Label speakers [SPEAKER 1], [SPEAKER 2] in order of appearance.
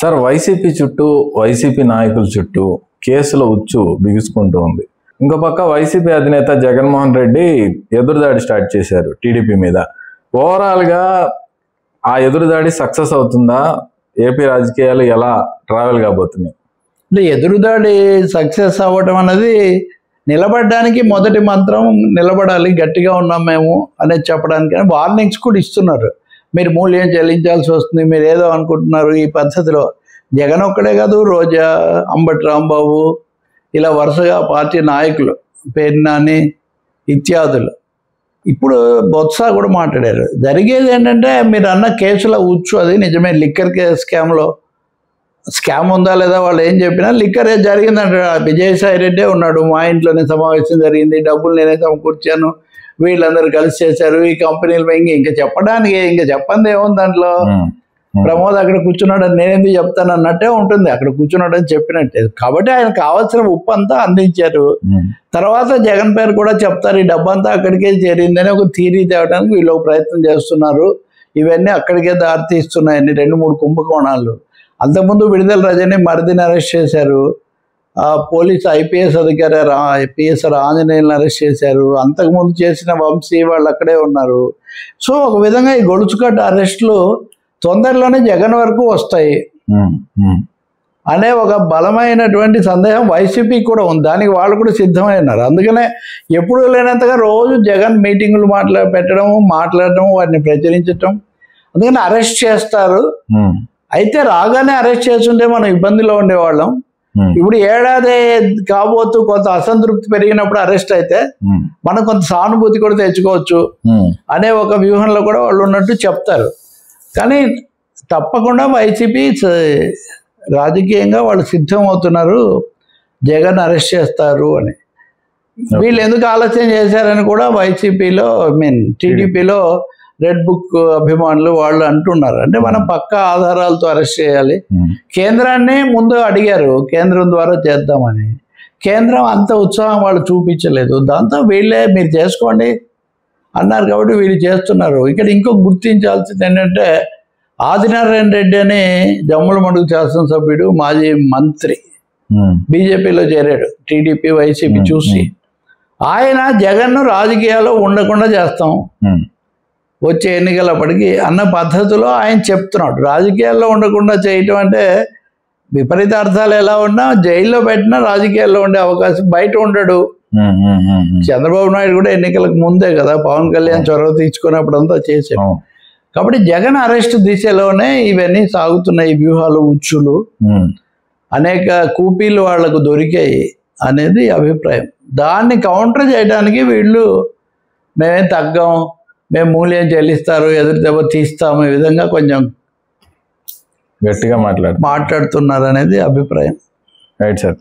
[SPEAKER 1] Sir, YCP చుట్టూ, YCP నాయకుల చుట్టూ కేసుల ఉచ్చు బిగుసుకుంటూ ఉంది. ఇంకో పక్క వైసీపీ అధినేత జగన్మోహన్ రెడ్డి ఎదురుదాడి స్టార్ట్ చేశారు టీడీపీ మీద. ఓవరాల్గా ఆ ఎదురుదాడి సక్సెస్ అవుతుందా? ఏపీ రాజకీయాలు ఎలా ట్రావెల్ కాబోతున్నాయి?
[SPEAKER 2] అంటే ఎదురుదాడి సక్సెస్ అవ్వటం అనేది నిలబడడానికి మొదటి మంత్రం నిలబడాలి, గట్టిగా ఉన్నాం మేము అనేది చెప్పడానికి వార్నింగ్స్ కూడా ఇస్తున్నారు. మీరు మూల్యం చెల్లించాల్సి వస్తుంది, మీరు ఏదో అనుకుంటున్నారు. ఈ పద్ధతిలో జగన్ ఒక్కడే కాదు, రోజా, అంబటి రాంబాబు, ఇలా వరుసగా పార్టీ నాయకులు, పేర్నాని ఇత్యాదులు, ఇప్పుడు బొత్స కూడా మాట్లాడారు. జరిగేది ఏంటంటే మీరు అన్న కేసుల ఉచ్చు, అది నిజమే. లిక్కర్ స్కామ్లో స్కామ్ ఉందా లేదా వాళ్ళు ఏం చెప్పినా లిక్కర్ జరిగిందంటే విజయసాయి రెడ్డే ఉన్నాడు, మా ఇంట్లోనే సమావేశం జరిగింది, డబ్బులు నేనే సమకూర్చాను, వీళ్ళందరూ కలిసి చేశారు, ఈ కంపెనీలు ఇంకా చెప్పడానికి ఇంకా చెప్పంది ఏముంది దాంట్లో. ప్రమోద్ అక్కడ కూర్చున్నాడు, నేనేందుకు చెప్తాను అన్నట్టే ఉంటుంది, అక్కడ కూర్చున్నాడు అని చెప్పినట్టే. కాబట్టి ఆయన కావాల్సిన ఉప్పు అంతా అందించారు. తర్వాత జగన్ పేరు కూడా చెప్తారు, ఈ డబ్బంతా అక్కడికే చేరిందని ఒక థీరీ తేవడానికి వీళ్ళు ప్రయత్నం చేస్తున్నారు. ఇవన్నీ అక్కడికే దారితీస్తున్నాయని 2-3 కుంభకోణాలు. అంతకుముందు విడుదల రజని మరిదిని అరెస్ట్ చేశారు, పోలీసు ఐపీఎస్ అధికారి పిఎస్ఆర్ ఆంజనేయులను అరెస్ట్ చేశారు, అంతకుముందు చేసిన వంశీ వాళ్ళు అక్కడే ఉన్నారు. సో ఒక విధంగా ఈ గొలుచుకట్టు అరెస్టులు తొందరలోనే జగన్ వరకు వస్తాయి అనే ఒక బలమైనటువంటి సందేహం వైసీపీ కూడా ఉంది. దానికి వాళ్ళు కూడా సిద్ధమైనారు. అందుకనే ఎప్పుడూ లేనంతగా రోజు జగన్ మీటింగులు మాట్లాడడం, వాటిని ప్రచురించటం. అందుకని అరెస్ట్ చేస్తారు. అయితే రాగానే అరెస్ట్ చేస్తుంటే మనం ఇబ్బందిలో ఉండేవాళ్ళం. ఇప్పుడు ఏడాది కాబోతూ కొంత అసంతృప్తి పెరిగినప్పుడు అరెస్ట్ అయితే మనం కొంత సానుభూతి కూడా తెచ్చుకోవచ్చు అనే ఒక వ్యూహంలో కూడా వాళ్ళు ఉన్నట్టు చెప్తారు. కానీ తప్పకుండా వైసీపీ రాజకీయంగా వాళ్ళు సిద్ధం అవుతున్నారు, జగన్ అరెస్ట్ చేస్తారు అని. వీళ్ళు ఎందుకు ఆలస్యం చేశారని కూడా వైసీపీలో టీడీపీలో రెడ్ బుక్ అభిమానులు వాళ్ళు అంటున్నారు. అంటే మనం పక్కా ఆధారాలతో అరెస్ట్ చేయాలి. కేంద్రాన్ని ముందు అడిగారు, కేంద్రం ద్వారా చేద్దామని. కేంద్రం అంత ఉత్సాహం వాళ్ళు చూపించలేదు. దాంతో వీళ్ళే మీరు చేసుకోండి అన్నారు కాబట్టి వీళ్ళు చేస్తున్నారు. ఇక్కడ ఇంకొక గుర్తించాల్సింది ఏంటంటే, ఆదినారాయణ రెడ్డి అని జమ్ములమడుగు శాసనసభ్యుడు, మాజీ మంత్రి, బీజేపీలో చేరాడు, టీడీపీ వైసీపీ చూసి. ఆయన జగన్ను రాజకీయాల్లో ఉండకుండా చేస్తాం వచ్చే ఎన్నికలప్పటికీ అన్న పద్ధతిలో ఆయన చెప్తున్నాడు. రాజకీయాల్లో ఉండకుండా చేయటం అంటే విపరీత అర్థాలు ఎలా ఉన్నా జైల్లో పెట్టినా రాజకీయాల్లో ఉండే అవకాశం, బయట ఉండడు. చంద్రబాబు నాయుడు కూడా ఎన్నికలకు ముందే కదా పవన్ కళ్యాణ్ చొరవ తీసుకున్నప్పుడు అంతా చేసాం. కాబట్టి జగన్ అరెస్ట్ దిశలోనే ఇవన్నీ సాగుతున్నాయి, వ్యూహాలు, ఉచ్చులు, అనేక కూపీలు వాళ్లకు దొరికాయి అనేది అభిప్రాయం. దాన్ని కౌంటర్ చేయడానికి వీళ్ళు మేమేం తగ్గం, మేము మూల్యం చెల్లిస్తారు, ఎదురు దెబ్బ తీస్తాము, ఈ విధంగా కొంచెం
[SPEAKER 1] గట్టిగా మాట్లాడుతున్నారు అనేది
[SPEAKER 2] అభిప్రాయం.
[SPEAKER 1] Right sir.